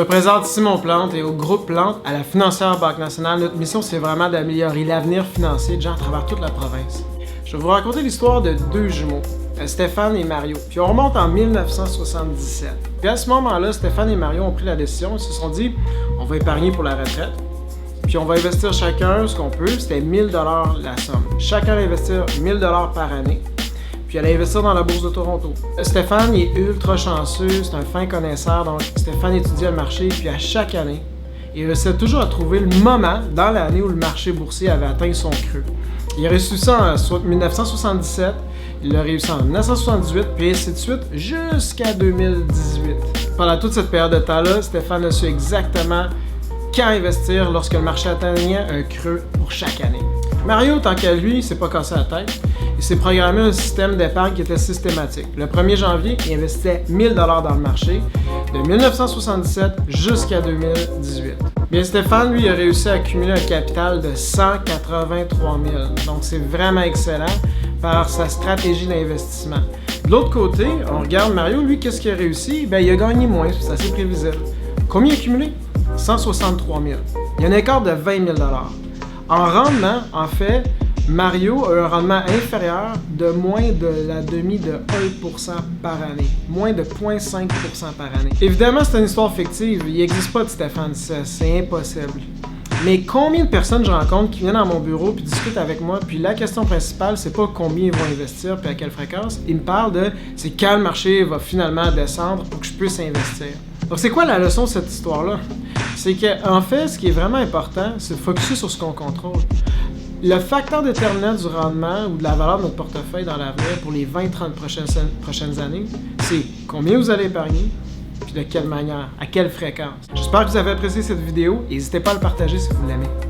me présente Simon Plante et au groupe Plante, à la financière Banque Nationale, notre mission c'est vraiment d'améliorer l'avenir financier de gens à travers toute la province. Je vais vous raconter l'histoire de deux jumeaux, Stéphane et Mario. Puis on remonte en 1977. Puis à ce moment-là, Stéphane et Mario ont pris la décision, ils se sont dit, on va épargner pour la retraite. Puis on va investir chacun ce qu'on peut, c'était 1000 $ la somme. Chacun va investir 1000 $ par année. Puis elle allait investir dans la bourse de Toronto. Stéphane, il est ultra chanceux, c'est un fin connaisseur, donc Stéphane étudiait le marché, puis à chaque année, il réussissait toujours à trouver le moment dans l'année où le marché boursier avait atteint son creux. Il a réussi ça en 1977, il l'a réussi en 1978, puis ainsi de suite jusqu'à 2018. Pendant toute cette période de temps-là, Stéphane a su exactement quand investir lorsque le marché atteignait un creux pour chaque année. Mario, tant qu'à lui, il s'est pas cassé la tête. Il s'est programmé un système d'épargne qui était systématique. Le 1er janvier, il investissait 1000 $ dans le marché, de 1977 jusqu'à 2018. Bien, Stéphane, lui, a réussi à accumuler un capital de 183 000 $. Donc, c'est vraiment excellent par sa stratégie d'investissement. De l'autre côté, on regarde Mario, lui, qu'est-ce qu'il a réussi? Bien, il a gagné moins, c'est assez prévisible. Combien il a accumulé? 163 000 $. Il y a un écart de 20 000 $. En rendement, en fait, Mario a un rendement inférieur de moins de la demi de 1% par année. Moins de 0,5% par année. Évidemment, c'est une histoire fictive. Il n'existe pas de Stéphane, c'est impossible. Mais combien de personnes je rencontre qui viennent dans mon bureau puis discutent avec moi, puis la question principale, c'est pas combien ils vont investir puis à quelle fréquence. Ils me parlent de c'est quand le marché va finalement descendre pour que je puisse investir. Donc c'est quoi la leçon de cette histoire-là? C'est qu'en fait, ce qui est vraiment important, c'est de focuser sur ce qu'on contrôle. Le facteur déterminant du rendement ou de la valeur de notre portefeuille dans l'avenir pour les 20-30 prochaines années, c'est combien vous allez épargner, puis de quelle manière, à quelle fréquence. J'espère que vous avez apprécié cette vidéo et n'hésitez pas à le partager si vous l'aimez.